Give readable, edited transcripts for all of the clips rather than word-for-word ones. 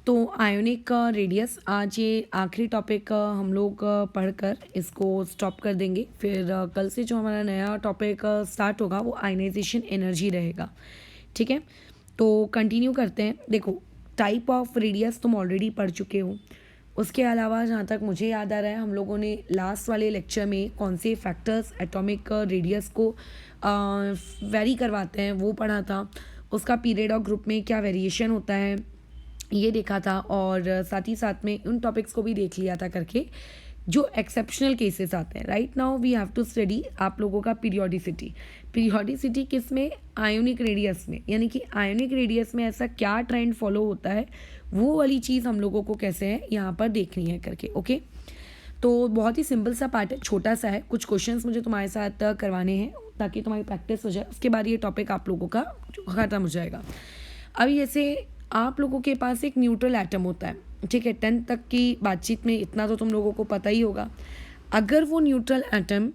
तो ionic radius, आज ये आखिरी टॉपिक हम लोग पढ़कर इसको स्टॉप कर देंगे। फिर कल से जो हमारा नया टॉपिक स्टार्ट होगा वो आयनाइजेशन एनर्जी रहेगा। ठीक है, तो कंटिन्यू करते हैं। देखो, टाइप ऑफ रेडियस तुम ऑलरेडी पढ़ चुके हो। उसके अलावा जहाँ तक मुझे याद आ रहा है, हम लोगों ने लास्ट वाले लेक्चर में कौन से फैक्टर्स एटॉमिक रेडियस को वेरी करवाते हैं वो पढ़ा था। उसका पीरियड और ग्रुप में क्या वेरिएशन होता है ये देखा था, और साथ ही साथ में उन टॉपिक्स को भी देख लिया था करके जो एक्सेप्शनल केसेस आते हैं। Right now we have to study आप लोगों का पीरियोडिसिटी किस में, आयोनिक रेडियस में। यानी कि आयोनिक रेडियस में ऐसा क्या ट्रेंड फॉलो होता है, वो वाली चीज़ हम लोगों को कैसे है यहाँ पर देखनी है करके। ओके, तो बहुत ही सिंपल सा पार्ट है, छोटा सा है। कुछ क्वेश्चंस मुझे तुम्हारे साथ करवाने हैं ताकि तुम्हारी प्रैक्टिस हो जाए। उसके बाद ये टॉपिक आप लोगों का ख़त्म हो जाएगा। अभी जैसे आप लोगों के पास एक न्यूट्रल एटम होता है, ठीक है। 10th तक की बातचीत में इतना तो तुम लोगों को पता ही होगा। अगर वो न्यूट्रल एटम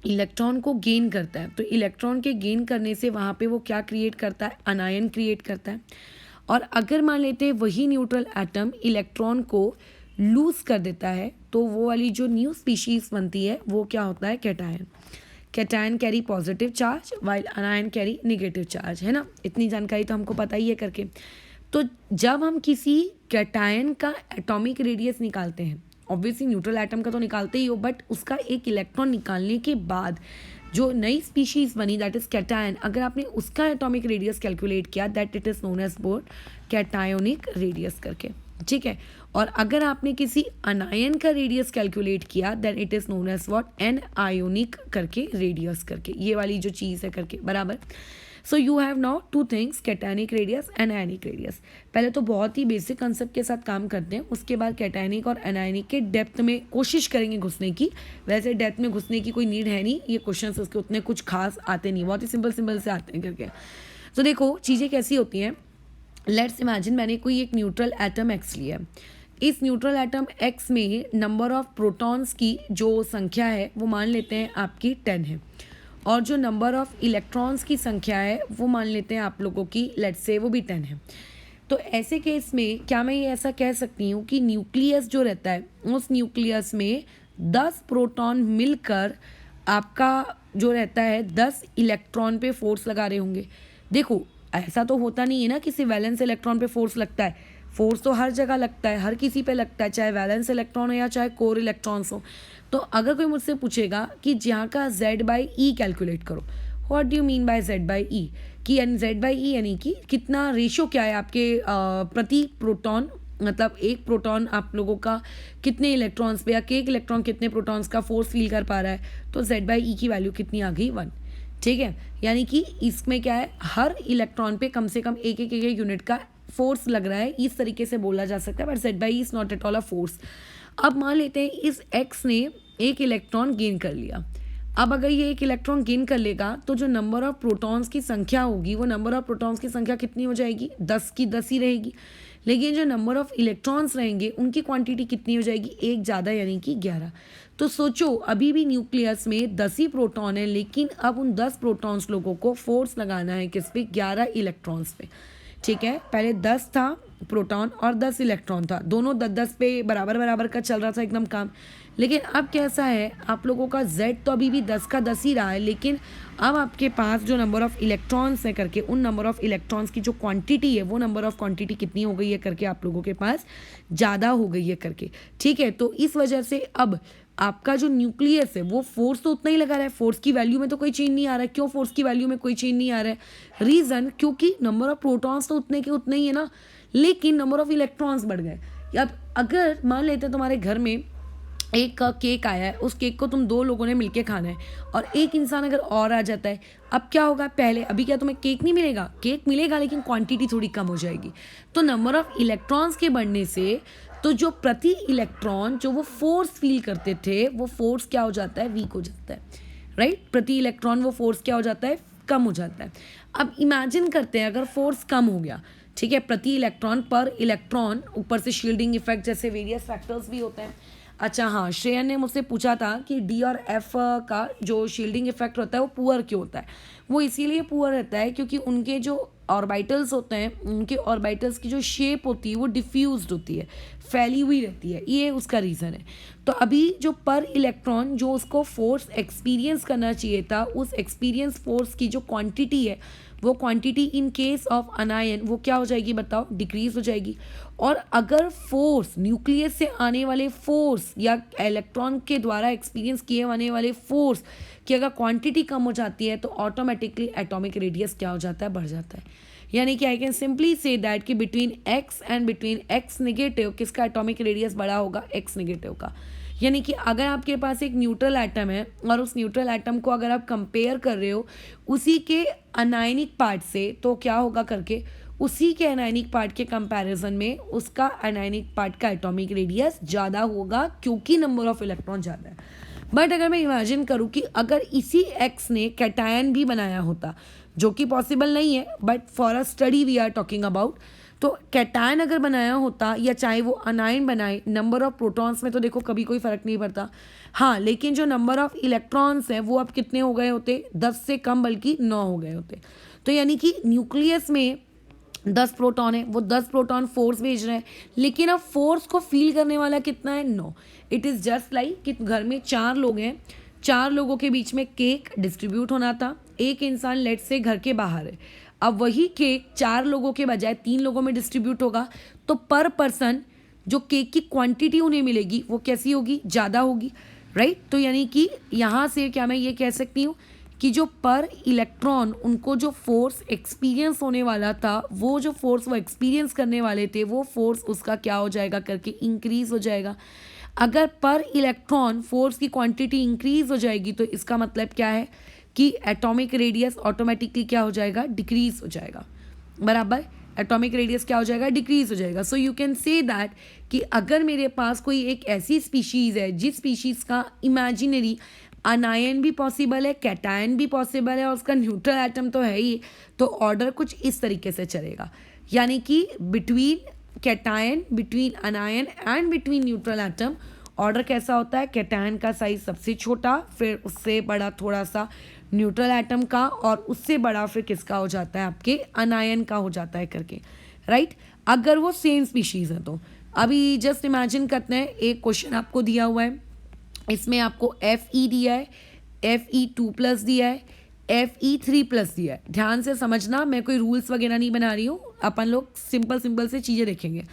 इलेक्ट्रॉन को गेन करता है तो इलेक्ट्रॉन के गेन करने से वहाँ पे वो क्या क्रिएट करता है, अनायन क्रिएट करता है। और अगर मान लेते हैं वही न्यूट्रल एटम इलेक्ट्रॉन को लूज कर देता है तो वो वाली जो न्यू स्पीशीज़ बनती है वो क्या होता है, cation. Cation carry positive charge while अनायन carry negative charge, है ना। इतनी जानकारी तो हमको पता ही है करके। तो जब हम किसी कैटायन का एटॉमिक रेडियस निकालते हैं, ऑब्वियसली न्यूट्रल एटम का तो निकालते ही हो, बट उसका एक इलेक्ट्रॉन निकालने के बाद जो नई स्पीशीज़ बनी दैट इज़ कैटायन, अगर आपने उसका एटॉमिक रेडियस कैलकुलेट किया that it is known as board cationic radius करके, ठीक है। और अगर आपने किसी अनायन का रेडियस कैलकुलेट किया then it is known as what, anionic करके रेडियस करके, ये वाली जो चीज़ है करके, बराबर। So you have now two things, cationic radius and ionic radius. पहले तो बहुत ही बेसिक कंसेप्ट के साथ काम करते हैं, उसके बाद कैटायनिक और एनायनिक के डेप्थ में कोशिश करेंगे घुसने की। वैसे डेप्थ में घुसने की कोई नीड है नहीं, ये क्वेश्चन उसके उतने कुछ खास आते नहीं, बहुत ही सिंपल से आते हैं करके। तो देखो चीज़ें कैसी होती हैं। लेट्स इमेजिन मैंने कोई एक न्यूट्रल एटम एक्स लिया है। इस न्यूट्रल एटम एक्स में नंबर ऑफ प्रोटॉन्स की जो संख्या है वो मान लेते हैं आपकी 10 है, और जो नंबर ऑफ इलेक्ट्रॉन्स की संख्या है वो मान लेते हैं आप लोगों की, लेट्स से वो भी 10 है। तो ऐसे केस में क्या मैं ये ऐसा कह सकती हूँ कि न्यूक्लियस जो रहता है उस न्यूक्लियस में 10 प्रोटॉन मिलकर आपका जो रहता है 10 इलेक्ट्रॉन पे फोर्स लगा रहे होंगे। देखो ऐसा तो होता नहीं है ना किसी वैलेंस इलेक्ट्रॉन पे फोर्स लगता है। फोर्स तो हर जगह लगता है, हर किसी पे लगता है, चाहे वैलेंस इलेक्ट्रॉन हो या चाहे कोर इलेक्ट्रॉन्स हो। तो अगर कोई मुझसे पूछेगा कि जहाँ का Z/E कैलकुलेट करो, what do you mean by Z/E, कि Z/E यानी कि कितना रेशो क्या है आपके प्रति प्रोटॉन, मतलब एक प्रोटॉन आप लोगों का कितने इलेक्ट्रॉन्स पे या एक इलेक्ट्रॉन कितने प्रोटॉन्स का फोर्स फील कर पा रहा है, तो Z/E की वैल्यू कितनी आ गई, 1। ठीक है, यानी कि इसमें क्या है, हर इलेक्ट्रॉन पे कम से कम एक यूनिट का फोर्स लग रहा है, इस तरीके से बोला जा सकता है। But Z/E is not at all a force. अब मान लेते हैं इस X ने एक इलेक्ट्रॉन गेन कर लिया। अब अगर ये एक इलेक्ट्रॉन गेन कर लेगा तो जो नंबर ऑफ प्रोटॉन्स की संख्या होगी वो नंबर ऑफ प्रोटॉन्स की संख्या कितनी हो जाएगी, 10 की 10 ही रहेगी। लेकिन जो नंबर ऑफ इलेक्ट्रॉन्स रहेंगे उनकी क्वांटिटी कितनी हो जाएगी, एक ज़्यादा, यानी कि 11। तो सोचो अभी भी न्यूक्लियस में 10 ही प्रोटॉन है, लेकिन अब उन 10 प्रोटॉन्स लोगों को फोर्स लगाना है किस पे, 11 इलेक्ट्रॉन्स पे। ठीक है, पहले 10 था प्रोटॉन और 10 इलेक्ट्रॉन था, दोनों 10-10 पे बराबर का चल रहा था एकदम काम। लेकिन अब कैसा है, आप लोगों का Z तो अभी भी 10 का 10 ही रहा है, लेकिन अब आपके पास जो नंबर ऑफ इलेक्ट्रॉन्स है करके, उन नंबर ऑफ इलेक्ट्रॉन्स की जो क्वांटिटी है वो नंबर ऑफ क्वांटिटी कितनी हो गई है करके आप लोगों के पास ज़्यादा हो गई है करके। ठीक है, तो इस वजह से अब आपका जो न्यूक्लियस है वो फोर्स तो उतना ही लगा रहा है, फोर्स की वैल्यू में तो कोई चेंज नहीं आ रहा है। क्यों फोर्स की वैल्यू में कोई चेंज नहीं आ रहा है, रीज़न क्योंकि नंबर ऑफ प्रोटॉन्स तो उतने के उतने ही है ना, लेकिन नंबर ऑफ इलेक्ट्रॉन्स बढ़ गए। अब अगर मान लेते हैं तुम्हारे घर में एक केक आया है, उस केक को तुम 2 लोगों ने मिलके खाना है और एक इंसान अगर और आ जाता है, अब क्या होगा, पहले अभी क्या तुम्हें केक नहीं मिलेगा, केक मिलेगा लेकिन क्वांटिटी थोड़ी कम हो जाएगी। तो नंबर ऑफ इलेक्ट्रॉन्स के बढ़ने से तो जो प्रति इलेक्ट्रॉन जो वो फोर्स फील करते थे वो फोर्स क्या हो जाता है, वीक हो जाता है। राइट, प्रति इलेक्ट्रॉन वो फोर्स क्या हो जाता है, कम हो जाता है। अब इमेजिन करते हैं अगर फोर्स कम हो गया, ठीक है, प्रति इलेक्ट्रॉन पर इलेक्ट्रॉन, ऊपर से शील्डिंग इफेक्ट जैसे वेरियस फैक्टर्स भी होते हैं। अच्छा हाँ, श्रेयन ने मुझसे पूछा था कि D और F का जो शील्डिंग इफेक्ट होता है वो पुअर क्यों होता है। वो इसीलिए पुअर रहता है क्योंकि उनके जो ऑर्बिटल्स होते हैं उनके ऑर्बिटल्स की जो शेप होती है वो डिफ्यूज्ड होती है, फैली हुई रहती है, ये उसका रीज़न है। तो अभी जो पर इलेक्ट्रॉन जो उसको फोर्स एक्सपीरियंस करना चाहिए था, उस एक्सपीरियंस फोर्स की जो क्वांटिटी है वो क्वांटिटी इन केस ऑफ अनायन वो क्या हो जाएगी बताओ, डिक्रीज हो जाएगी। और अगर फोर्स न्यूक्लियस से आने वाले फोर्स या इलेक्ट्रॉन के द्वारा एक्सपीरियंस किए आने वाले फोर्स की अगर क्वांटिटी कम हो जाती है तो ऑटोमेटिकली एटॉमिक रेडियस क्या हो जाता है, बढ़ जाता है। यानी कि I can simply say that कि between X and between X negative किसका एटॉमिक रेडियस बड़ा होगा, एक्स नेगेटिव का। यानी कि अगर आपके पास एक न्यूट्रल एटम है और उस न्यूट्रल एटम को अगर आप कंपेयर कर रहे हो उसी के अनायनिक पार्ट से, तो क्या होगा करके उसी के अनायनिक पार्ट के कंपैरिजन में उसका अनायनिक पार्ट का एटॉमिक रेडियस ज़्यादा होगा क्योंकि नंबर ऑफ इलेक्ट्रॉन ज़्यादा है। बट अगर मैं इमेजिन करूँ कि अगर इसी एक्स ने कैटायन भी बनाया होता, जो कि पॉसिबल नहीं है but for a study we are talking about, तो कैटायन अगर बनाया होता या चाहे वो अनायन बनाए, नंबर ऑफ प्रोटॉन्स में तो देखो कभी कोई फ़र्क नहीं पड़ता, हाँ लेकिन जो नंबर ऑफ इलेक्ट्रॉन्स हैं वो अब कितने हो गए होते, 10 से कम बल्कि 9 हो गए होते। तो यानी कि न्यूक्लियस में 10 प्रोटॉन है, वो 10 प्रोटॉन फोर्स भेज रहे हैं, लेकिन अब फोर्स को फील करने वाला कितना है, 9। इट इज़ जस्ट लाइक कि घर में 4 लोग हैं, 4 लोगों के बीच में केक डिस्ट्रीब्यूट होना था, एक इंसान लेट से घर के बाहर है, अब वही केक 4 लोगों के बजाय 3 लोगों में डिस्ट्रीब्यूट होगा, तो पर पर्सन जो केक की क्वांटिटी उन्हें मिलेगी वो कैसी होगी, ज़्यादा होगी, राइट। तो यानी कि यहाँ से क्या मैं ये कह सकती हूँ कि जो पर इलेक्ट्रॉन उनको जो फोर्स एक्सपीरियंस होने वाला था, वो जो फोर्स वो एक्सपीरियंस करने वाले थे, वो फोर्स उसका क्या हो जाएगा करके इंक्रीज हो जाएगा। अगर पर इलेक्ट्रॉन फोर्स की क्वांटिटी इंक्रीज हो जाएगी तो इसका मतलब क्या है कि एटॉमिक रेडियस ऑटोमेटिकली क्या हो जाएगा, डिक्रीज हो जाएगा, बराबर। एटॉमिक रेडियस क्या हो जाएगा, डिक्रीज हो जाएगा। So you can say that कि अगर मेरे पास कोई एक ऐसी स्पीशीज़ है जिस स्पीशीज़ का इमेजिनरी अनायन भी पॉसिबल है, कैटायन भी पॉसिबल है और उसका न्यूट्रल एटम तो है ही, तो ऑर्डर कुछ इस तरीके से चलेगा, यानी कि between cation, between अनायन and between neutral atom order कैसा होता है, कैटायन का साइज सबसे छोटा, फिर उससे बड़ा थोड़ा सा न्यूट्रल एटम का, और उससे बड़ा फिर किसका हो जाता है, आपके अनायन का हो जाता है करके, राइट। अगर वो सेम स्पीशीज़ है तो अभी जस्ट इमेजिन करते हैं, एक क्वेश्चन आपको दिया हुआ है, इसमें आपको Fe दिया है, Fe2+ दिया है, Fe3+ दिया है। ध्यान से समझना, मैं कोई रूल्स वगैरह नहीं बना रही हूँ, अपन लोग सिंपल से चीज़ें देखेंगे।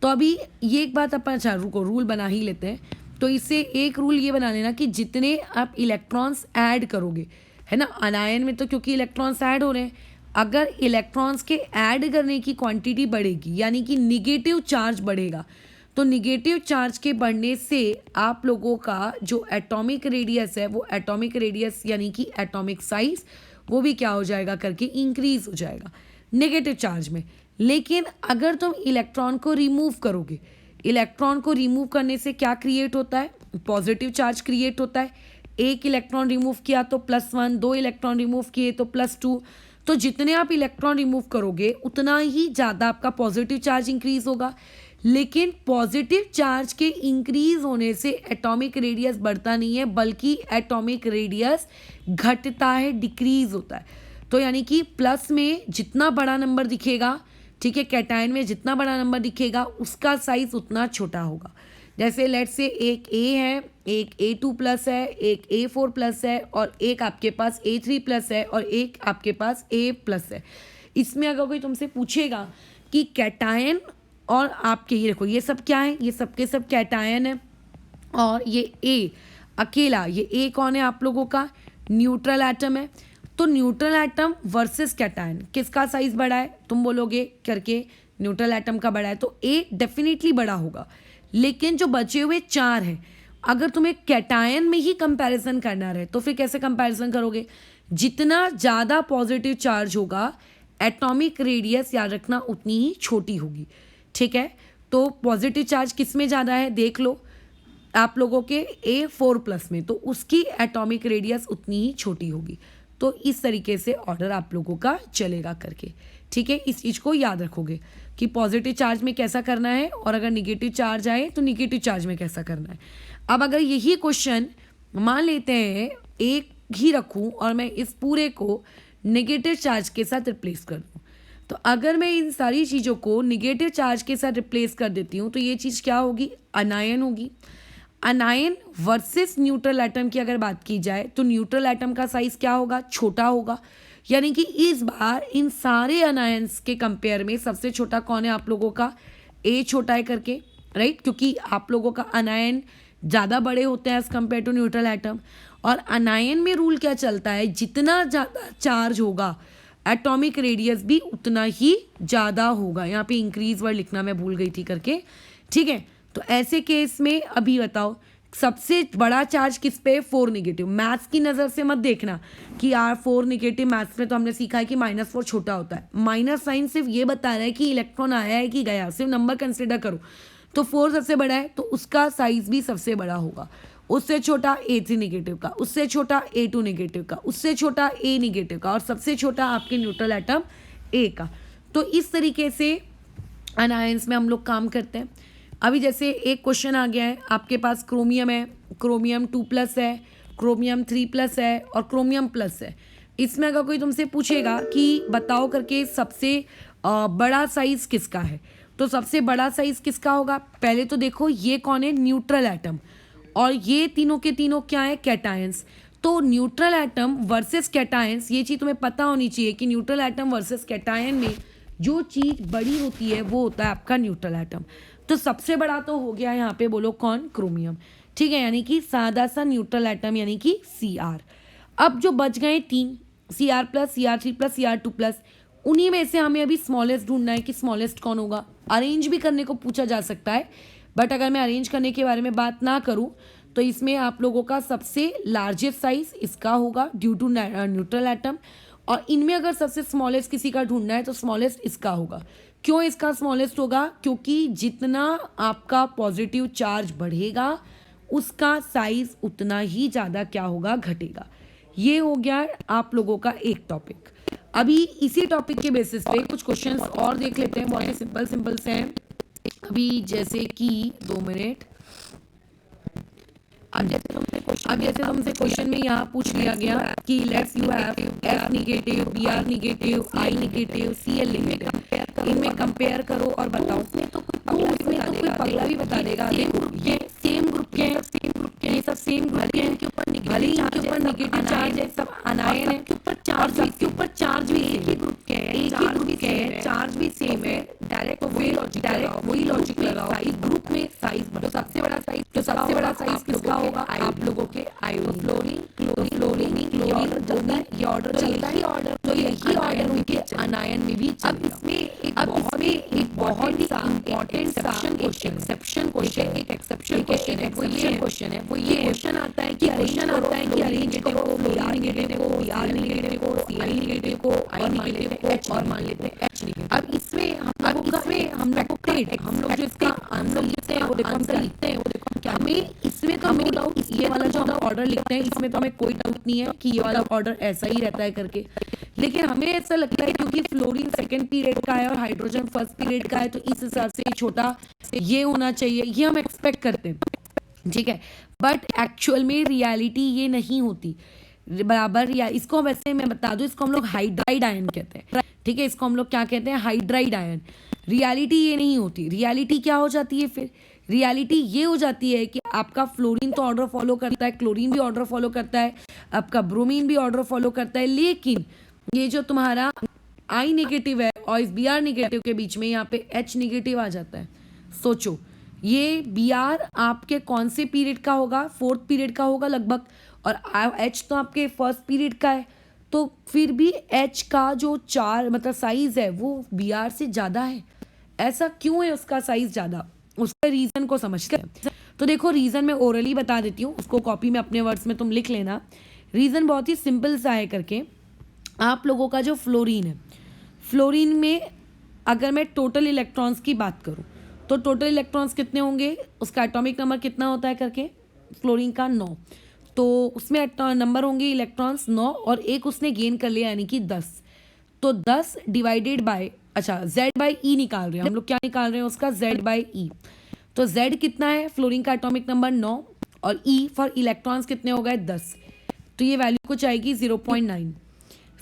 तो अभी ये एक बात अपन, अच्छा रुको रूल बना ही लेते हैं। तो इससे एक रूल ये बना लेना कि जितने आप इलेक्ट्रॉन्स ऐड करोगे, है ना, अनायन में तो क्योंकि इलेक्ट्रॉन्स ऐड हो रहे हैं, अगर इलेक्ट्रॉन्स के ऐड करने की क्वांटिटी बढ़ेगी यानी कि निगेटिव चार्ज बढ़ेगा, तो निगेटिव चार्ज के बढ़ने से आप लोगों का जो एटॉमिक रेडियस है, वो एटॉमिक रेडियस यानी कि एटॉमिक साइज, वो भी क्या हो जाएगा करके इंक्रीज हो जाएगा नेगेटिव चार्ज में। लेकिन अगर तुम इलेक्ट्रॉन को रिमूव करोगे, इलेक्ट्रॉन को रिमूव करने से क्या क्रिएट होता है, पॉजिटिव चार्ज क्रिएट होता है। एक इलेक्ट्रॉन रिमूव किया तो +1, 2 इलेक्ट्रॉन रिमूव किए तो +2। तो जितने आप इलेक्ट्रॉन रिमूव करोगे उतना ही ज़्यादा आपका पॉजिटिव चार्ज इंक्रीज होगा। लेकिन पॉजिटिव चार्ज के इंक्रीज होने से एटॉमिक रेडियस बढ़ता नहीं है, बल्कि एटॉमिक रेडियस घटता है, डिक्रीज होता है। तो यानी कि प्लस में जितना बड़ा नंबर दिखेगा, ठीक है, कैटायन में जितना बड़ा नंबर दिखेगा उसका साइज उतना छोटा होगा। जैसे लेट्स से एक A है, एक A2+ है, एक A4+ है और एक आपके पास A3+ है और एक आपके पास A+ है। इसमें अगर कोई तुमसे पूछेगा कि कैटायन और आपके, ये देखो ये सब क्या है, ये सब के सब कैटायन है, और ये A अकेला, ये A कौन है आप लोगों का, न्यूट्रल एटम है। तो न्यूट्रल एटम वर्सेस कैटायन किसका साइज बड़ा है, तुम बोलोगे करके न्यूट्रल एटम का बड़ा है, तो A डेफिनेटली बड़ा होगा। लेकिन जो बचे हुए 4 हैं, अगर तुम्हें कैटायन में ही कंपैरिजन करना रहे तो फिर कैसे कंपैरिजन करोगे, जितना ज़्यादा पॉजिटिव चार्ज होगा एटॉमिक रेडियस याद रखना उतनी ही छोटी होगी, ठीक है। तो पॉजिटिव चार्ज किस में ज़्यादा है देख लो, आप लोगों के A4+ में, तो उसकी एटॉमिक रेडियस उतनी ही छोटी होगी। तो इस तरीके से ऑर्डर आप लोगों का चलेगा करके, ठीक है। इस चीज़ को याद रखोगे कि पॉजिटिव चार्ज में कैसा करना है और अगर निगेटिव चार्ज आए तो निगेटिव चार्ज में कैसा करना है। अब अगर यही क्वेश्चन मान लेते हैं एक ही रखूं और मैं इस पूरे को नेगेटिव चार्ज के साथ रिप्लेस कर दूं, तो अगर मैं इन सारी चीज़ों को निगेटिव चार्ज के साथ रिप्लेस कर देती हूँ तो ये चीज़ क्या होगी, अनायन होगी। अनायन वर्सेस न्यूट्रल एटम की अगर बात की जाए तो न्यूट्रल एटम का साइज क्या होगा, छोटा होगा। यानी कि इस बार इन सारे अनायंस के कंपेयर में सबसे छोटा कौन है आप लोगों का, ए छोटा है करके, राइट, क्योंकि आप लोगों का अनायन ज़्यादा बड़े होते हैं as compare to neutral atom. और अनायन में रूल क्या चलता है, जितना ज़्यादा चार्ज होगा एटॉमिक रेडियस भी उतना ही ज़्यादा होगा। यहाँ पे इंक्रीज वर्ड लिखना मैं भूल गई थी करके, ठीक है। तो ऐसे केस में अभी बताओ सबसे बड़ा चार्ज किस पे, 4 निगेटिव। मैथ्स की नज़र से मत देखना कि यार 4 निगेटिव, मैथ्स में तो हमने सीखा है कि -4 छोटा होता है। माइनस साइन सिर्फ ये बता रहा है कि इलेक्ट्रॉन आया है कि गया, सिर्फ नंबर कंसिडर करो। तो 4 सबसे बड़ा है तो उसका साइज भी सबसे बड़ा होगा। उससे छोटा A3 निगेटिव का, उससे छोटा A2 निगेटिव का, उससे छोटा A निगेटिव का, और सबसे छोटा आपके न्यूट्रल एटम A का। तो इस तरीके से अनायंस में हम लोग काम करते हैं। अभी जैसे एक क्वेश्चन आ गया है आपके पास, क्रोमियम है, क्रोमियम 2+ है, क्रोमियम 3+ है और क्रोमियम प्लस है। इसमें अगर कोई तुमसे पूछेगा कि बताओ करके सबसे बड़ा साइज किसका है, तो सबसे बड़ा साइज किसका होगा, पहले तो देखो ये कौन है, न्यूट्रल एटम, और ये तीनों के तीनों क्या है, कैटायंस। तो न्यूट्रल एटम वर्सेस कैटायंस, ये चीज़ तुम्हें पता होनी चाहिए कि न्यूट्रल एटम वर्सेस कैटायन में जो चीज़ बड़ी होती है वो होता है आपका न्यूट्रल एटम। तो सबसे बड़ा तो हो गया यहाँ पे, बोलो कौन, क्रोमियम, ठीक है, यानी कि सादा सा न्यूट्रल एटम यानी कि Cr। अब जो बच गए 3, Cr+, Cr3+, Cr2+, उन्हीं में से हमें अभी स्मॉलेस्ट ढूंढना है कि स्मॉलेस्ट कौन होगा। अरेंज भी करने को पूछा जा सकता है, बट अगर मैं अरेंज करने के बारे में बात ना करूं तो इसमें आप लोगों का सबसे लार्जेस्ट साइज इसका होगा ड्यू टू न्यूट्रल एटम, और इनमें अगर सबसे स्मॉलेस्ट किसी का ढूंढना है तो स्मॉलेस्ट इसका होगा। क्यों इसका स्मॉलेस्ट होगा, क्योंकि जितना आपका पॉजिटिव चार्ज बढ़ेगा उसका साइज उतना ही ज़्यादा क्या होगा, घटेगा। ये हो गया आप लोगों का एक टॉपिक। अभी इसी टॉपिक के बेसिस पे कुछ क्वेश्चंस और देख लेते हैं, बहुत ही सिंपल से हैं। अभी जैसे कि 2 मिनट, अब जैसे तुमसे क्वेश्चन में यहाँ पूछ लिया गया कि let's you have F negative, Br negative, I negative, Cl negative, इनमें कंपेयर करो और बताओ। इसमें तो कोई पगला भी बता देगा, ये सेम ग्रुप के हैं, ये सब सेम ग्रुप के हैं, भले ही इनके ऊपर निगेटिव चार्ज है, सब अनायन है, सबके ऊपर चार्ज भी एक ही ग्रुप के हैं, चार्ज भी सेम है। डायरेक्ट वही लॉजिक लगाओ, ग्रुप में साइज बढ़ो, सबसे बड़ा साइज किसका होगा, आप लोगों के आयोडीन, फ्लोरीन, ये ऑर्डर चलता है, तो यही ऑर्डर उनके अनायन में भी चलेगा। अब इसमें एक बहुत ही इम्पोर्टेंट एक्सेप्शन क्वेश्चन है, वो ये क्वेश्चन आता है कि अरेंज करो Br निगेटिव को, Cl निगेटिव को, Cl निगेटिव को, I निगेटिव को और मान लेते हैं H निगेटिव। अब इसमें हम लोग जो इसका आंसर लिखते हैं वो देखो क्या, हमें इसमें तो हमें डाउट, ये वाला जो हम ऑर्डर लिखते हैं इसमें तो हमें कोई डाउट नहीं है कि ये वाला ऑर्डर ऐसा ही रहता है करके, लेकिन हमें ऐसा लगता है क्योंकि फ्लोरीन सेकंड पीरियड का है और हाइड्रोजन फर्स्ट पीरियड का है तो इस हिसाब से छोटा ये होना चाहिए, ये हम एक्सपेक्ट करते हैं, ठीक है। बट एक्चुअल में रियलिटी ये नहीं होती बराबर। या इसको वैसे मैं बता दूं, इसको हम लोग हाइड्राइड आयन कहते हैं, ठीक है, इसको हम लोग क्या कहते हैं, हाइड्राइड आयन। रियलिटी ये नहीं होती, रियलिटी क्या हो जाती है फिर, रियलिटी ये हो जाती है कि आपका फ्लोरीन तो ऑर्डर फॉलो करता है, क्लोरीन भी ऑर्डर फॉलो करता है, आपका ब्रोमीन भी ऑर्डर फॉलो करता है, लेकिन ये जो तुम्हारा आई नेगेटिव है और इस Br नेगेटिव के बीच में यहाँ पे H नेगेटिव आ जाता है। सोचो ये Br आपके कौन से पीरियड का होगा, 4th पीरियड का होगा लगभग, और H तो आपके फर्स्ट पीरियड का है, तो फिर भी H का जो मतलब साइज है वो Br से ज़्यादा है। ऐसा क्यों है उसका साइज ज़्यादा, उसका रीज़न को समझते हैं। तो देखो रीज़न मैं ओरली बता देती हूँ, उसको कॉपी में अपने वर्ड्स में तुम लिख लेना। रीज़न बहुत ही सिंपल सा है करके, आप लोगों का जो फ्लोरीन है, फ्लोरीन में अगर मैं टोटल इलेक्ट्रॉन्स की बात करूँ तो टोटल इलेक्ट्रॉन्स कितने होंगे, उसका एटॉमिक नंबर कितना होता है करके, फ्लोरीन का 9, तो उसमें नंबर होंगे इलेक्ट्रॉन्स 9 और एक उसने गेन कर लिया यानी कि 10, तो 10 डिवाइडेड बाय, अच्छा Z/E निकाल रहे हैं हम लोग, क्या निकाल रहे हैं उसका, Z/E। तो Z कितना है, फ्लोरीन का एटॉमिक नंबर 9 और E फॉर इलेक्ट्रॉन्स कितने हो गए 10, तो ये वैल्यू कुछ आएगी 0.9।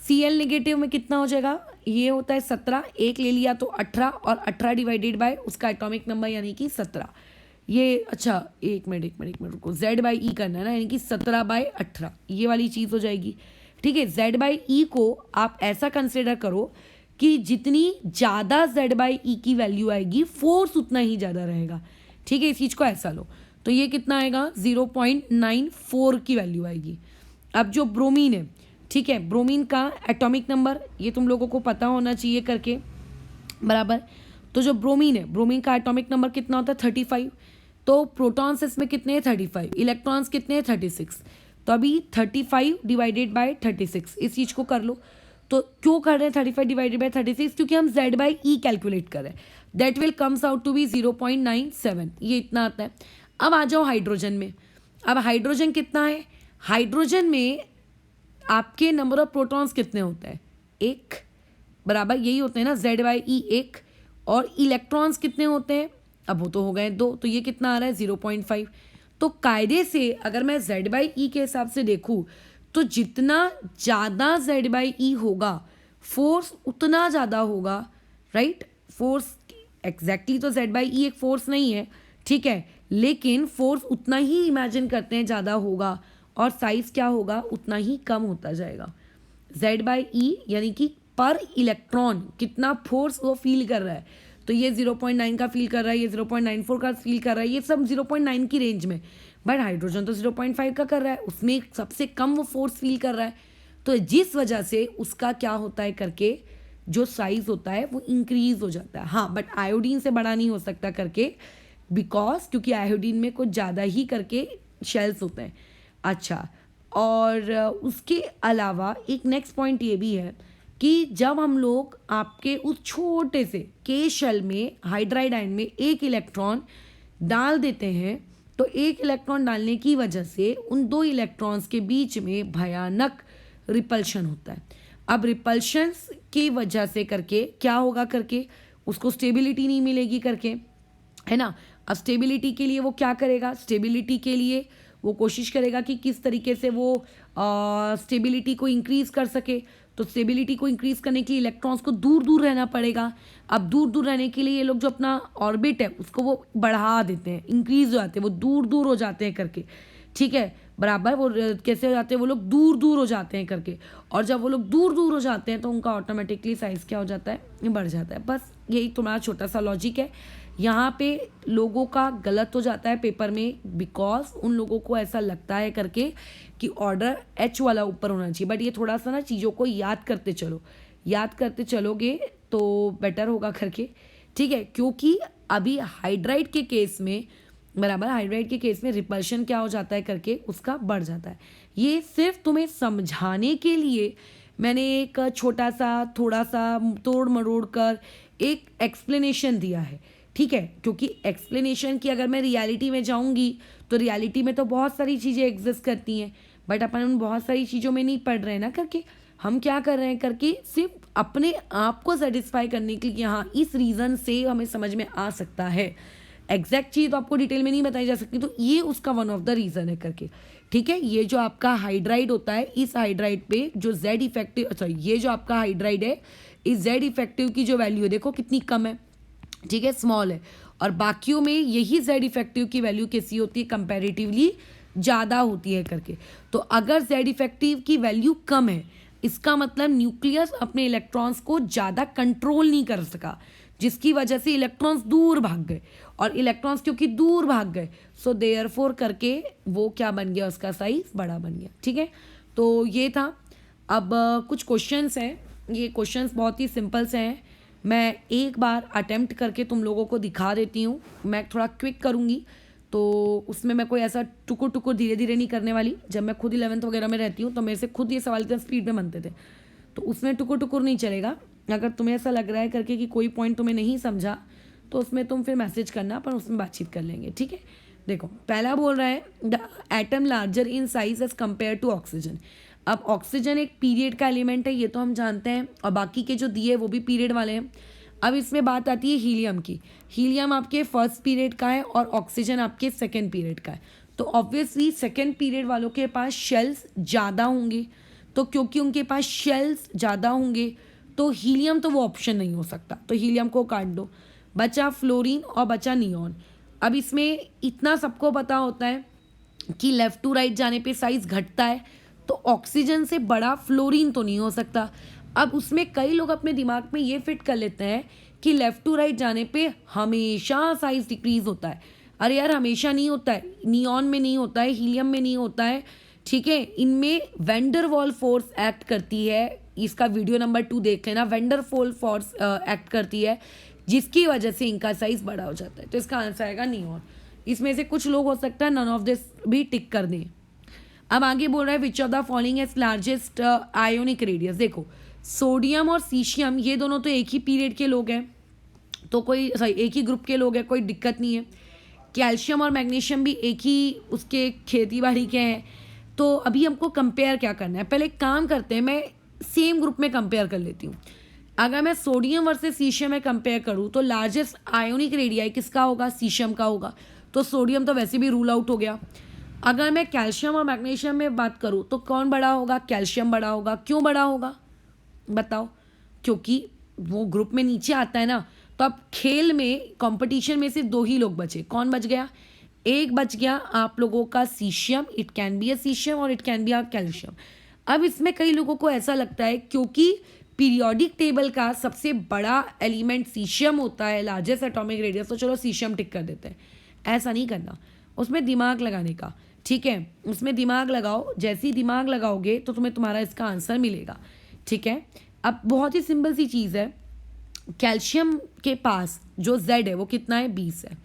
Cl नेगेटिव में कितना हो जाएगा, ये होता है 17, एक ले लिया तो 18 और 18 डिवाइडेड बाय उसका एटॉमिक नंबर यानी कि 17। ये अच्छा एक मिनट रुको, Z बाई ई करना है ना, यानी कि 17/18 ये वाली चीज़ हो जाएगी। ठीक है, Z बाई ई को आप ऐसा कंसिडर करो कि जितनी ज़्यादा Z बाई ई की वैल्यू आएगी फोर्स उतना ही ज़्यादा रहेगा। ठीक है, इस चीज़ को ऐसा लो तो ये कितना आएगा 0.94 की वैल्यू आएगी। अब जो ब्रोमीन है, ठीक है, ब्रोमीन का एटॉमिक नंबर ये तुम लोगों को पता होना चाहिए करके, बराबर। तो जो ब्रोमीन है, ब्रोमीन का एटॉमिक नंबर कितना होता है 35। तो प्रोटॉन्स इसमें कितने हैं 35, इलेक्ट्रॉन्स कितने हैं 36। तो अभी 35 डिवाइडेड बाय 36 इस चीज़ को कर लो। तो क्यों कर रहे हैं 35 डिवाइडेड बाय 36, क्योंकि हम Z बाई ई कैलकुलेट कर रहे हैं। That will comes out to be 0.97, ये इतना आता है। अब आ जाओ हाइड्रोजन में। अब हाइड्रोजन कितना है, हाइड्रोजन में आपके नंबर ऑफ प्रोटॉन्स कितने होते हैं, एक, बराबर यही होते हैं ना Z बाई ई एक, और इलेक्ट्रॉन्स कितने होते हैं, अब वो तो हो गए 2, तो ये कितना आ रहा है 0.5। तो कायदे से अगर मैं Z बाई ई के हिसाब से देखूँ तो जितना ज़्यादा Z बाई ई होगा फोर्स उतना ज़्यादा होगा, राइट। फोर्स एग्जैक्टली तो Z बाई ई एक फोर्स नहीं है, ठीक है, लेकिन फोर्स उतना ही इमेजिन करते हैं ज़्यादा होगा और साइज क्या होगा उतना ही कम होता जाएगा। Z बाई ई यानी कि पर इलेक्ट्रॉन कितना फोर्स वो फील कर रहा है, तो ये 0.9 का फील कर रहा है, ये 0.94 का फील कर रहा है, ये सब 0.9 की रेंज में। बट हाइड्रोजन तो 0.5 का कर रहा है, उसमें सबसे कम वो फोर्स फील कर रहा है। तो जिस वजह से उसका क्या होता है करके जो साइज होता है वो इंक्रीज हो जाता है। हाँ, बट आयोडीन से बड़ा नहीं हो सकता करके, बिकॉज क्योंकि आयोडीन में कुछ ज़्यादा ही करके शेल्स होते हैं। अच्छा, और उसके अलावा एक नेक्स्ट पॉइंट ये भी है कि जब हम लोग आपके उस छोटे से के शेल में हाइड्राइड आयन में एक इलेक्ट्रॉन डाल देते हैं, तो एक इलेक्ट्रॉन डालने की वजह से उन दो इलेक्ट्रॉन्स के बीच में भयानक रिपल्शन होता है। अब रिपल्शन की वजह से करके क्या होगा करके उसको स्टेबिलिटी नहीं मिलेगी करके, है ना। अब स्टेबिलिटी के लिए वो क्या करेगा, स्टेबिलिटी के लिए वो कोशिश करेगा कि किस तरीके से वो स्टेबिलिटी को इंक्रीज कर सके। तो स्टेबिलिटी को इंक्रीज करने के लिए इलेक्ट्रॉन्स को दूर दूर रहना पड़ेगा। अब दूर दूर रहने के लिए ये लोग जो अपना ऑर्बिट है उसको वो बढ़ा देते हैं, इंक्रीज हो जाते हैं, वो दूर दूर हो जाते हैं करके, ठीक है, बराबर। वो कैसे हो जाते हैं, वो लोग दूर दूर हो जाते हैं करके, और जब वो लोग दूर दूर हो जाते हैं तो उनका ऑटोमेटिकली साइज क्या हो जाता है, बढ़ जाता है। बस यही तुम्हारा छोटा सा लॉजिक है। यहाँ पे लोगों का गलत हो जाता है पेपर में, बिकॉज उन लोगों को ऐसा लगता है करके कि ऑर्डर H वाला ऊपर होना चाहिए। बट ये थोड़ा सा ना चीज़ों को याद करते चलो, याद करते चलोगे तो बेटर होगा करके, ठीक है। क्योंकि अभी हाइड्राइड के केस में, बराबर, हाइड्राइड के केस में रिपल्शन क्या हो जाता है करके उसका बढ़ जाता है। ये सिर्फ तुम्हें समझाने के लिए मैंने एक छोटा सा थोड़ा सा तोड़ मरोड़ कर एक एक्सप्लेनेशन दिया है, ठीक है। क्योंकि एक्सप्लेनेशन की अगर मैं रियलिटी में जाऊंगी तो रियलिटी में तो बहुत सारी चीज़ें एग्जिस्ट करती हैं, बट अपन उन बहुत सारी चीज़ों में नहीं पढ़ रहे हैं ना करके। हम क्या कर रहे हैं करके सिर्फ अपने आप को सेटिस्फाई करने के लिए, हाँ इस रीज़न से हमें समझ में आ सकता है। एग्जैक्ट चीज़ तो आपको डिटेल में नहीं बताई जा सकती, तो ये उसका वन ऑफ द रीज़न है करके, ठीक है। ये जो आपका हाइड्राइड होता है, इस हाइड्राइड पे जो Z इफेक्टिव, अच्छा ये जो आपका हाइड्राइड है, इस Z इफेक्टिव की जो वैल्यू है देखो कितनी कम है, ठीक है, स्मॉल है। और बाकियों में यही Z इफेक्टिव की वैल्यू कैसी होती है, कंपैरेटिवली ज़्यादा होती है करके। तो अगर Z इफेक्टिव की वैल्यू कम है, इसका मतलब न्यूक्लियस अपने इलेक्ट्रॉन्स को ज़्यादा कंट्रोल नहीं कर सका, जिसकी वजह से इलेक्ट्रॉन्स दूर भाग गए, और इलेक्ट्रॉन्स क्योंकि दूर भाग गए सो देयरफॉर करके वो क्या बन गया, उसका साइज बड़ा बन गया, ठीक है। तो ये था। अब कुछ क्वेश्चंस हैं, ये क्वेश्चंस बहुत ही सिंपल से हैं। मैं एक बार अटेम्प्ट करके तुम लोगों को दिखा देती हूँ, मैं थोड़ा क्विक करूँगी, तो उसमें मैं कोई ऐसा टुकुर टुकुर धीरे धीरे नहीं करने वाली। जब मैं खुद 11th वगैरह में रहती हूँ तो मेरे से खुद ये सवाल इतना स्पीड में बनते थे, तो उसमें टुकुर टुकुर नहीं चलेगा। अगर तुम्हें ऐसा लग रहा है करके कि कोई पॉइंट तुम्हें नहीं समझा तो उसमें तुम फिर मैसेज करना, पर उसमें बातचीत कर लेंगे, ठीक है। देखो पहला बोल रहा है the atom larger in size as compare to oxygen. अब ऑक्सीजन एक पीरियड का एलिमेंट है, ये तो हम जानते हैं, और बाकी के जो दिए वो भी पीरियड वाले हैं। अब इसमें बात आती है हीलियम की। हीलियम आपके फर्स्ट पीरियड का है और ऑक्सीजन आपके सेकेंड पीरियड का है। तो ऑब्वियसली सेकेंड पीरियड वालों के पास शेल्स ज़्यादा होंगे, तो क्योंकि उनके पास शेल्स ज़्यादा होंगे तो हीलियम तो वो ऑप्शन नहीं हो सकता, तो हीलियम को काट दो, बचा फ्लोरीन और बचा नियॉन। अब इसमें इतना सबको पता होता है कि लेफ़्ट टू राइट जाने पे साइज़ घटता है, तो ऑक्सीजन से बड़ा फ्लोरीन तो नहीं हो सकता। अब उसमें कई लोग अपने दिमाग में ये फिट कर लेते हैं कि लेफ़्ट टू राइट जाने पे हमेशा साइज़ डिक्रीज़ होता है। अरे यार, हमेशा नहीं होता है, नियॉन में नहीं होता है, हीलियम में नहीं होता है, ठीक है। इनमें वेंडर वॉल फोर्स एक्ट करती है, इसका वीडियो नंबर 2 देख लेना। वेंडर वॉल फोर्स एक्ट करती है जिसकी वजह से इनका साइज़ बड़ा हो जाता है, तो इसका आंसर आएगा नियॉन। इसमें से कुछ लोग हो सकता है नन ऑफ दिस भी टिक कर दें। अब आगे बोल रहा है which of the following has largest ionic radius. देखो, सोडियम और सीशियम ये दोनों तो एक ही पीरियड के लोग हैं, तो कोई सॉरी एक ही ग्रुप के लोग हैं, कोई दिक्कत नहीं है। कैल्शियम और मैग्नीशियम भी एक ही उसके खेती बाड़ी के हैं। तो अभी हमको कंपेयर क्या करना है, पहले एक काम करते हैं, मैं सेम ग्रुप में कंपेयर कर लेती हूँ। अगर मैं सोडियम वर्सेस सीशियम में कंपेयर करूँ तो लार्जेस्ट आयोनिक रेडियाई किसका होगा, सीशियम का होगा, तो सोडियम तो वैसे भी रूल आउट हो गया। अगर मैं कैल्शियम और मैग्नीशियम में बात करूँ तो कौन बड़ा होगा, कैल्शियम बड़ा होगा। क्यों बड़ा होगा बताओ, क्योंकि वो ग्रुप में नीचे आता है ना। तो अब खेल में कंपटीशन में सिर्फ 2 ही लोग बचे, कौन बच गया, एक बच गया आप लोगों का caesium, it can be a caesium और it can be a calcium. अब इसमें कई लोगों को ऐसा लगता है क्योंकि पीरियोडिक टेबल का सबसे बड़ा एलिमेंट सीशियम होता है, लार्जेस्ट एटॉमिक रेडियस, तो चलो सीशियम टिक कर देते हैं। ऐसा नहीं करना, उसमें दिमाग लगाने का, ठीक है, उसमें दिमाग लगाओ। जैसे ही दिमाग लगाओगे तो तुम्हें तुम्हारा इसका आंसर मिलेगा, ठीक है। अब बहुत ही सिंपल सी चीज़ है, कैल्शियम के पास जो Z है वो कितना है, 20 है,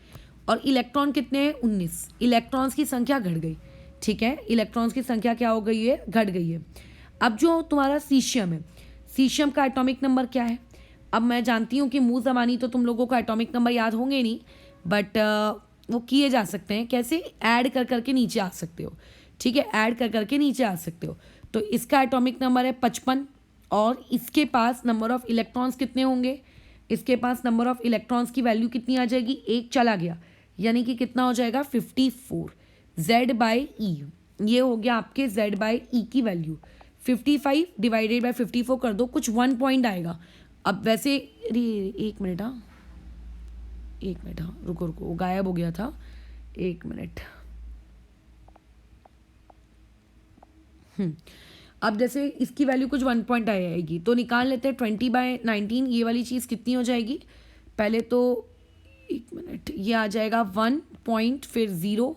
और इलेक्ट्रॉन कितने हैं, 19। इलेक्ट्रॉन्स की संख्या घट गई, ठीक है, इलेक्ट्रॉन्स की संख्या क्या हो गई है, घट गई है। अब जो तुम्हारा सीशियम है, सीशियम का एटॉमिक नंबर क्या है। अब मैं जानती हूँ कि मुँह ज़बानी तो तुम लोगों को एटॉमिक नंबर याद होंगे नहीं, बट वो किए जा सकते हैं, कैसे, ऐड कर करके नीचे आ सकते हो, ठीक है, ऐड कर करके नीचे आ सकते हो। तो इसका एटॉमिक नंबर है 55, और इसके पास नंबर ऑफ इलेक्ट्रॉन्स कितने होंगे, इसके पास नंबर ऑफ इलेक्ट्रॉन्स की वैल्यू कितनी आ जाएगी, 1 चला गया, यानी कि कितना हो जाएगा, 54। Z/E ये हो गया आपके Z/E की वैल्यू। 55 डिवाइडेड बाय 54 कर दो, कुछ 1 पॉइंट आएगा। अब वैसे एक मिनट, हाँ रुको वो गायब हो गया था, 1 मिनट। अब जैसे इसकी वैल्यू कुछ 1 पॉइंट आएगी, तो निकाल लेते हैं 20/19, ये वाली चीज़ कितनी हो जाएगी, पहले तो 1 मिनट, ये आ जाएगा 1 पॉइंट, फिर 0,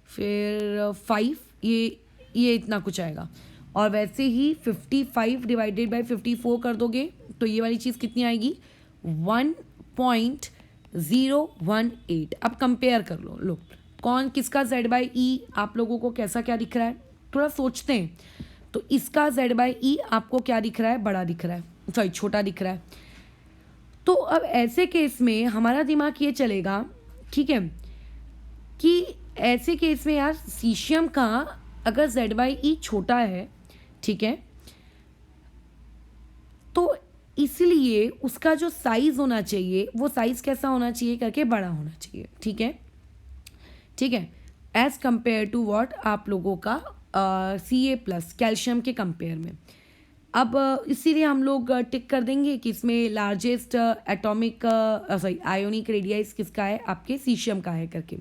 फिर 5, ये इतना कुछ आएगा। और वैसे ही 55 डिवाइडेड बाय 54 कर दोगे तो ये वाली चीज़ कितनी आएगी, 1.018। अब कंपेयर कर लो कौन किसका Z/E आप लोगों को कैसा क्या दिख रहा है, थोड़ा सोचते हैं। तो इसका Z/E आपको क्या दिख रहा है, बड़ा दिख रहा है, सॉरी छोटा दिख रहा है। तो अब ऐसे केस में हमारा दिमाग ये चलेगा, ठीक है, कि ऐसे केस में यार सीशियम का अगर Z/E छोटा है, ठीक है, तो इसलिए उसका जो साइज़ होना चाहिए वो साइज़ कैसा होना चाहिए करके बड़ा होना चाहिए, ठीक है, एज़ कंपेयर टू व्हाट आप लोगों का Ca+ कैल्शियम के कंपेयर में। अब इसीलिए हम लोग टिक कर देंगे कि इसमें लार्जेस्ट एटॉमिक आयोनिक रेडियस किसका है, आपके सीशियम का है करके,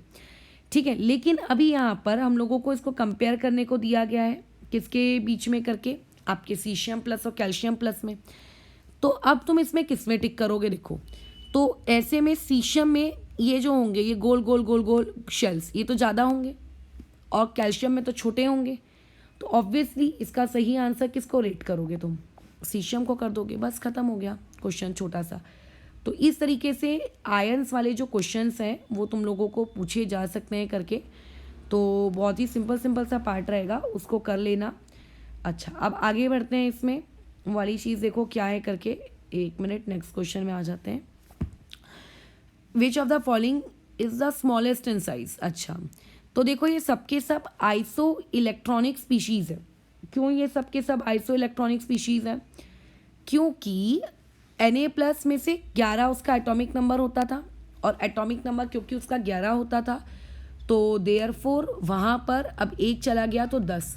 ठीक है। लेकिन अभी यहाँ पर हम लोगों को इसको कंपेयर करने को दिया गया है किसके बीच में करके, आपके सीशियम प्लस और कैल्शियम प्लस में। तो अब तुम इसमें किस में टिक करोगे, देखो, तो ऐसे में सीशियम में ये जो होंगे ये गोल गोल गोल गोल शेल्स, ये तो ज़्यादा होंगे, और कैल्शियम में तो छोटे होंगे। तो ऑब्वियसली इसका सही आंसर किसको रेट करोगे तुम, सीशियम को कर दोगे, बस ख़त्म हो गया क्वेश्चन छोटा सा। तो इस तरीके से आयंस वाले जो क्वेश्चंस हैं वो तुम लोगों को पूछे जा सकते हैं करके। तो बहुत ही सिंपल सा पार्ट रहेगा, उसको कर लेना। अच्छा, अब आगे बढ़ते हैं, इसमें वाली चीज़ देखो क्या है करके, 1 मिनट, नेक्स्ट क्वेश्चन में आ जाते हैं। Which of the following is the smallest in size. अच्छा, तो देखो ये सब के सब आइसो इलेक्ट्रॉनिक स्पीशीज़ है। क्यों ये सब के सब आइसो इलेक्ट्रॉनिक स्पीशीज़ है, क्योंकि Na+ में से 11 उसका एटॉमिक नंबर होता था, और एटॉमिक नंबर क्योंकि उसका 11 होता था तो देयरफॉर वहाँ पर अब 1 चला गया तो 10।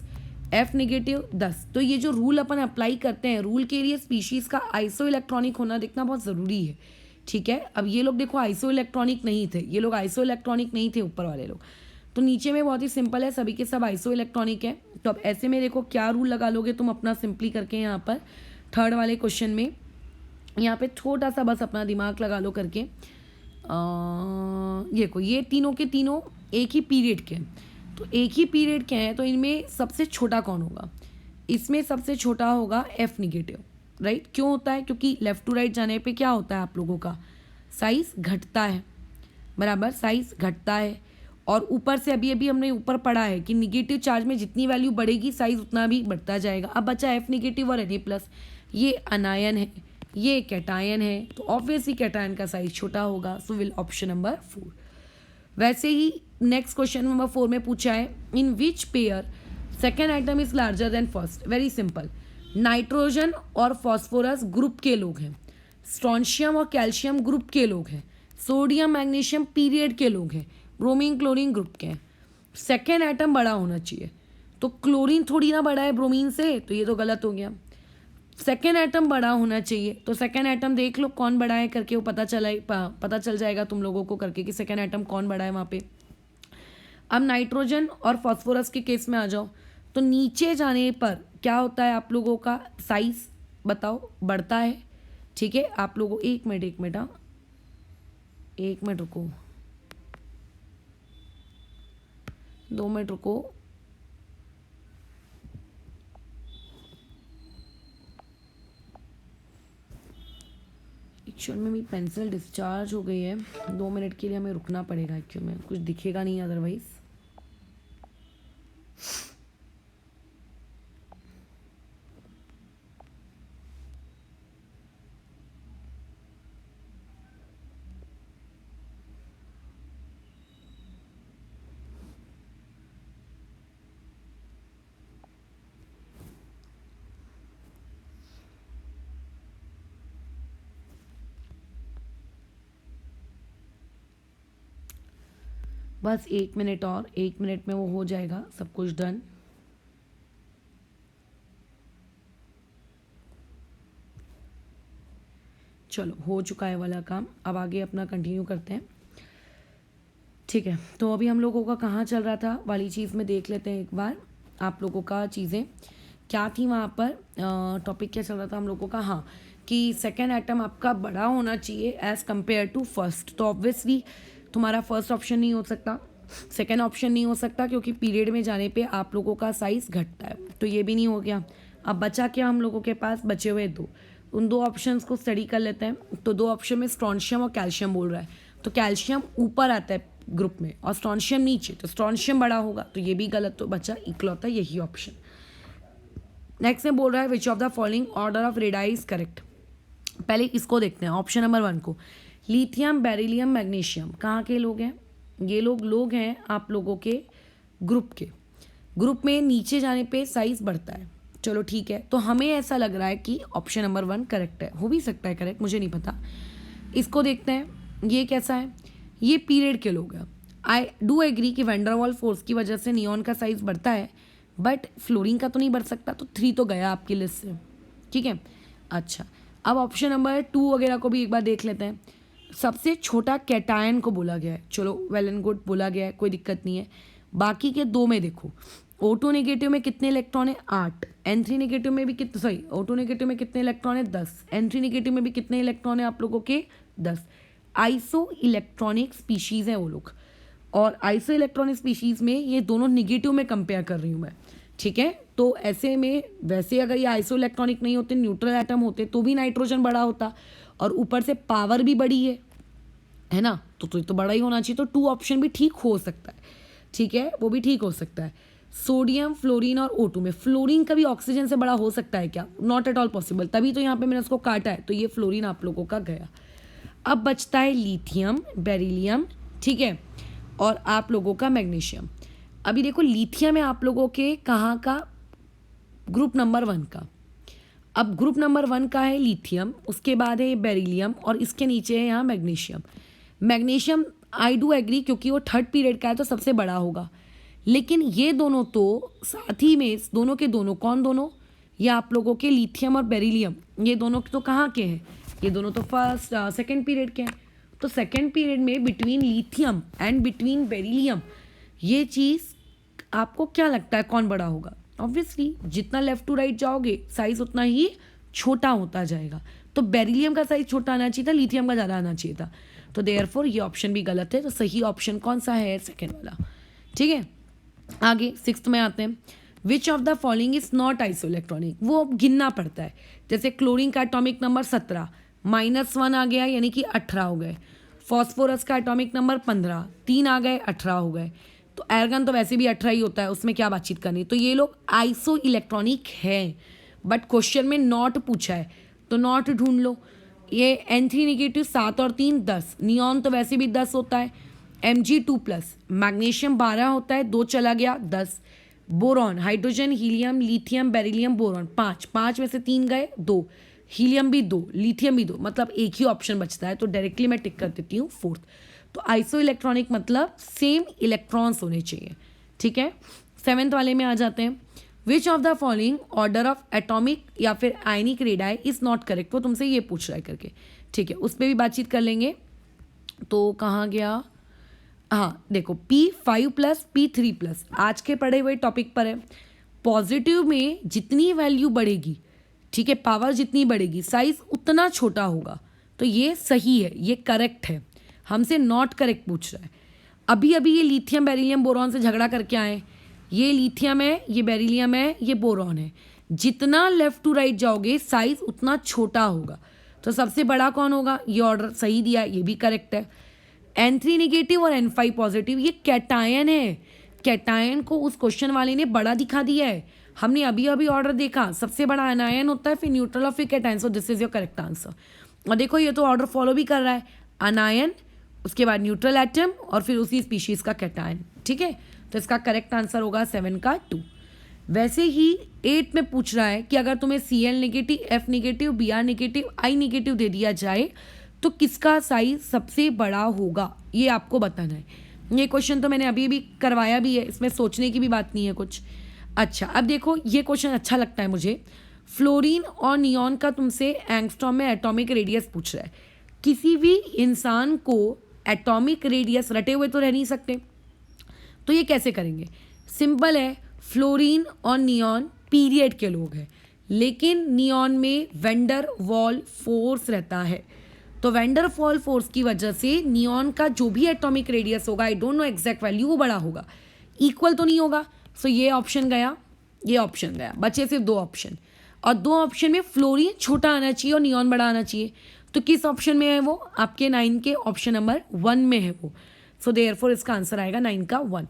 F negative 10। तो ये जो रूल अपन अप्लाई करते हैं, रूल के लिए स्पीशीज़ का आइसो इलेक्ट्रॉनिक होना देखना बहुत ज़रूरी है, ठीक है। अब ये लोग देखो आइसो इलेक्ट्रॉनिक नहीं थे, ये लोग आइसो इलेक्ट्रॉनिक नहीं थे ऊपर वाले लोग, तो नीचे में बहुत ही सिंपल है, सभी के सब आइसो इलेक्ट्रॉनिक है। तो अब ऐसे में देखो क्या रूल लगा लोगे तुम अपना सिंपली करके यहाँ पर थर्ड वाले क्वेश्चन में, यहाँ पे छोटा सा बस अपना दिमाग लगा लो करके। ये तीनों के तीनों एक ही पीरियड के हैं, तो एक ही पीरियड के हैं, तो इनमें सबसे छोटा कौन होगा? इसमें सबसे छोटा होगा F निगेटिव, राइट। क्यों होता है? क्योंकि लेफ्ट टू राइट जाने पे क्या होता है आप लोगों का, साइज घटता है, बराबर, साइज घटता है। और ऊपर से अभी अभी हमने ऊपर पढ़ा है कि निगेटिव चार्ज में जितनी वैल्यू बढ़ेगी साइज उतना भी बढ़ता जाएगा। अब बचा F नेगेटिव और Na+, ये अनायन है, ये कैटायन है, तो ऑब्वियसली कैटायन का साइज छोटा होगा, सो विल ऑप्शन नंबर 4। वैसे ही नेक्स्ट क्वेश्चन नंबर 4 में पूछा है, in which pair second item is larger than first. Very simple, nitrogen और फॉस्फोरस ग्रुप के लोग हैं, स्ट्रोंशियम और कैल्शियम ग्रुप के लोग हैं, सोडियम मैग्नीशियम पीरियड के लोग हैं, ब्रोमीन क्लोरीन ग्रुप के हैं। सेकेंड आइटम बड़ा होना चाहिए, तो क्लोरीन थोड़ी ना बड़ा है ब्रोमीन से, तो ये तो गलत हो गया। सेकेंड आइटम बड़ा होना चाहिए, तो सेकेंड आइटम देख लो कौन बड़ा है करके, वो पता चल जाएगा तुम लोगों को करके कि सेकेंड आइटम कौन बड़ा है वहाँ पे। अब नाइट्रोजन और फॉस्फोरस के केस में आ जाओ, तो नीचे जाने पर क्या होता है आप लोगों का साइज बताओ, बढ़ता है, ठीक है। आप लोगों एक मिनट रुको, 2 मिनट रुको। एक्चुअल में मेरी पेंसिल डिस्चार्ज हो गई है, 2 मिनट के लिए हमें रुकना पड़ेगा, एक्चुअल में कुछ दिखेगा नहीं अदरवाइज। बस 1 मिनट और, 1 मिनट में वो हो जाएगा सब कुछ डन। चलो हो चुका है वाला काम, अब आगे अपना कंटिन्यू करते हैं, ठीक है। तो अभी हम लोगों का कहाँ चल रहा था वाली चीज़ में देख लेते हैं एक बार, आप लोगों का चीज़ें क्या थी वहाँ पर, टॉपिक क्या चल रहा था हम लोगों का, हाँ, कि सेकेंड आइटम आपका बड़ा होना चाहिए एज़ कम्पेयर टू फर्स्ट। तो ऑब्वियसली तुम्हारा फर्स्ट ऑप्शन नहीं हो सकता, सेकेंड ऑप्शन नहीं हो सकता, क्योंकि पीरियड में जाने पे आप लोगों का साइज़ घटता है, तो ये भी नहीं हो गया। अब बचा क्या हम लोगों के पास, बचे हुए दो, उन दो ऑप्शंस को स्टडी कर लेते हैं। तो दो ऑप्शन में स्ट्रोंशियम और कैल्शियम बोल रहा है, तो कैल्शियम ऊपर आता है ग्रुप में और स्ट्रोंशियम नीचे, तो स्ट्रोंशियम बड़ा होगा, तो ये भी गलत, तो बचा इकलौता यही ऑप्शन। नेक्स्ट में बोल रहा है which of the following order of radii is correct. पहले इसको देखते हैं, ऑप्शन नंबर 1 को, लिथियम, बेरिलियम, मैग्नीशियम, कहाँ के लोग हैं? ये लोग हैं आप लोगों के ग्रुप में नीचे जाने पे साइज बढ़ता है। चलो ठीक है, तो हमें ऐसा लग रहा है कि ऑप्शन नंबर 1 करेक्ट है, हो भी सकता है करेक्ट, मुझे नहीं पता। इसको देखते हैं, ये कैसा है, ये पीरियड के लोग हैं। आई डू एग्री कि वैंडरवाल फोर्स की वजह से नियॉन का साइज बढ़ता है, बट फ्लोरीन का तो नहीं बढ़ सकता, तो 3 तो गया आपकी लिस्ट से, ठीक है। अच्छा, अब ऑप्शन नंबर 2 वगैरह को भी एक बार देख लेते हैं। सबसे छोटा कैटायन को बोला गया है, चलो वेल एंड गुड, बोला गया है, कोई दिक्कत नहीं है। बाकी के 2 में देखो, O2 नेगेटिव में कितने इलेक्ट्रॉन है? 8। N3 नेगेटिव में भी कितने, O2 नेगेटिव में कितने इलेक्ट्रॉन है? 10। N3 नेगेटिव में भी कितने इलेक्ट्रॉन है आप लोगों के? 10। आइसो इलेक्ट्रॉनिक स्पीशीज़ हैं वो लोग, और आइसो इलेक्ट्रॉनिक स्पीशीज़ में ये दोनों निगेटिव में कंपेयर कर रही हूँ मैं, ठीक है। तो ऐसे में वैसे अगर ये आइसो इलेक्ट्रॉनिक नहीं होते, न्यूट्रल एटम होते, तो भी नाइट्रोजन बड़ा होता, और ऊपर से पावर भी बड़ी है ना, तो बड़ा ही होना चाहिए। तो 2 ऑप्शन भी ठीक हो सकता है, ठीक है, वो भी ठीक हो सकता है। सोडियम, फ्लोरीन और O2 में फ्लोरीन कभी ऑक्सीजन से बड़ा हो सकता है क्या? नॉट एट ऑल पॉसिबल, तभी तो यहाँ पे मैंने उसको काटा है, तो ये फ्लोरीन आप लोगों का गया। अब बचता है लिथियम, बेरिलियम, ठीक है, और आप लोगों का मैग्नीशियम। अभी देखो लिथियम है आप लोगों के कहाँ का? ग्रुप नंबर 1 का। अब ग्रुप नंबर 1 का है लिथियम, उसके बाद है बेरिलियम, और इसके नीचे है यहाँ magnesium. Magnesium I do agree, क्योंकि वो थर्ड पीरियड का है तो सबसे बड़ा होगा, लेकिन ये दोनों तो साथ ही में, दोनों के दोनों कौन दोनों, ये आप लोगों के लिथियम और बेरिलियम, ये दोनों तो कहाँ के हैं, ये दोनों तो फर्स्ट सेकेंड पीरियड के हैं। तो सेकेंड पीरियड में between lithium and between beryllium, ये चीज़ आपको क्या लगता है कौन बड़ा होगा? ऑब्वियसली जितना लेफ्ट टू राइट जाओगे साइज उतना ही छोटा होता जाएगा। तो बेरिलियम का साइज छोटा आना चाहिए था, लिथियम का ज़्यादा आना चाहिए था। तो देयरफॉर ये ऑप्शन भी गलत है। तो सही ऑप्शन कौन सा है? सेकेंड वाला। ठीक है, आगे सिक्स्थ में आते हैं। Which of the following is not iso electronic, वो गिनना पड़ता है। जैसे क्लोरीन का एटॉमिक नंबर 17, -1 आ गया यानी कि 18 हो गए। फॉस्फोरस का एटॉमिक नंबर 15, 3 आ गए 18 हो गए। तो एर्गन तो वैसे भी 18 ही होता है, उसमें क्या बातचीत करनी। तो ये लोग आइसो इलेक्ट्रॉनिक है, बट क्वेश्चन में नॉट पूछा है तो नॉट ढूंढ लो। ये N3 नेगेटिव 7 और 3 10, नियॉन तो वैसे भी 10 होता है। Mg2+, मैग्नीशियम 12 होता है, 2 चला गया 10। Boron, hydrogen, helium, lithium, beryllium, boron 5, 5 में से 3 गए 2, हीलियम भी 2, लिथियम भी 2, मतलब एक ही ऑप्शन बचता है। तो डायरेक्टली मैं टिक कर देती हूँ फोर्थ। तो आइसो इलेक्ट्रॉनिक मतलब सेम इलेक्ट्रॉन्स होने चाहिए। ठीक है, सेवेंथ वाले में आ जाते हैं। Which of the following order of atomic या फिर आयनिक रेडाई इज नॉट करेक्ट, वो तुमसे ये पूछ रहा है करके। ठीक है, उस पर भी बातचीत कर लेंगे। तो कहाँ गया, हाँ देखो P5+, P3+, आज के पढ़े हुए टॉपिक पर है। पॉजिटिव में जितनी वैल्यू बढ़ेगी, ठीक है, पावर जितनी बढ़ेगी साइज उतना छोटा होगा। तो ये सही है, ये करेक्ट है। हमसे नॉट करेक्ट पूछ रहा है। अभी अभी ये लिथियम बेरिलियम बोरॉन से झगड़ा करके आए। ये लिथियम है, ये बेरिलियम है, ये बोरॉन है। जितना लेफ्ट टू राइट जाओगे साइज उतना छोटा होगा। तो सबसे बड़ा कौन होगा? ये ऑर्डर सही दिया है, ये भी करेक्ट है। N3 नेगेटिव और N5 पॉजिटिव, ये कैटायन है। कैटायन को उस क्वेश्चन वाले ने बड़ा दिखा दिया है। हमने अभी अभी ऑर्डर देखा, सबसे बड़ा एनायन होता है, फिर न्यूट्रल और फिर cation. So this is your correct answer. और देखो ये तो ऑर्डर फॉलो भी कर रहा है, अनायन, उसके बाद न्यूट्रल एटम और फिर उसी स्पीशीज का कैटायन। ठीक है, तो इसका करेक्ट आंसर होगा 7 का 2। वैसे ही 8 में पूछ रहा है कि अगर तुम्हें Cl negative, F negative, Br negative, I negative दे दिया जाए तो किसका साइज सबसे बड़ा होगा, ये आपको बताना है। ये क्वेश्चन तो मैंने अभी भी करवाया भी है, इसमें सोचने की भी बात नहीं है कुछ। अच्छा, अब देखो ये क्वेश्चन अच्छा लगता है मुझे। फ्लोरीन और नियॉन का तुमसे एंगस्ट्रॉम में एटॉमिक रेडियस पूछ रहा है। किसी भी इंसान को एटॉमिक रेडियस रटे हुए तो रह नहीं सकते, तो ये कैसे करेंगे? सिंपल है, फ्लोरीन और नियॉन पीरियड के लोग हैं, लेकिन नियॉन में वेंडर वॉल फोर्स रहता है। तो वेंडर वॉल फोर्स की वजह से नियॉन का जो भी एटॉमिक रेडियस होगा, I don't know exact value, वो बड़ा होगा। इक्वल तो नहीं होगा। सो ये ऑप्शन गया, ये ऑप्शन गया, बचे सिर्फ 2 ऑप्शन। और 2 ऑप्शन में फ्लोरीन छोटा आना चाहिए और नियॉन बड़ा आना चाहिए। तो किस ऑप्शन में है वो? आपके 9 के ऑप्शन नंबर 1 में है वो। सो देयरफॉर इसका आंसर आएगा 9 का 1।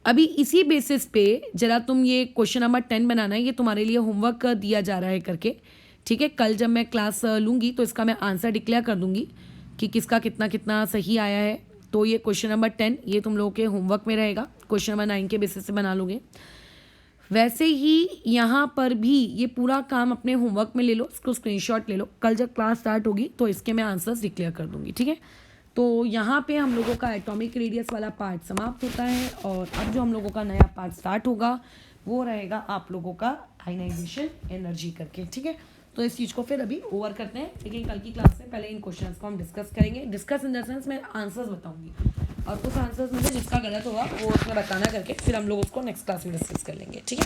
अभी इसी बेसिस पे जरा तुम ये क्वेश्चन नंबर 10 बनाना है, ये तुम्हारे लिए होमवर्क दिया जा रहा है करके। ठीक है, कल जब मैं क्लास लूँगी तो इसका मैं आंसर डिक्लेयर कर दूँगी कि किसका कितना कितना सही आया है। तो ये क्वेश्चन नंबर 10 ये तुम लोगों के होमवर्क में रहेगा, क्वेश्चन नंबर 9 के बेसिस से बना लोगे। वैसे ही यहाँ पर भी ये पूरा काम अपने होमवर्क में ले लो, इसको स्क्रीनशॉट ले लो। कल जब क्लास स्टार्ट होगी तो इसके मैं आंसर्स डिक्लेयर कर दूँगी। ठीक है, तो यहाँ पे हम लोगों का एटॉमिक रेडियस वाला पार्ट समाप्त होता है और अब जो हम लोगों का नया पार्ट स्टार्ट होगा वो रहेगा आप लोगों का आयनाइजेशन एनर्जी करके। ठीक है, तो इस चीज़ को फिर अभी ओवर करते हैं, लेकिन कल की क्लास में पहले इन क्वेश्चंस को हम डिस्कस करेंगे। डिस्कस इन द सेंस मैं आंसर्स बताऊंगी और उस आंसर्स में से जिसका गलत होगा वो उसमें बताना करके फिर हम लोग उसको नेक्स्ट क्लास में डिस्कस कर लेंगे। ठीक है।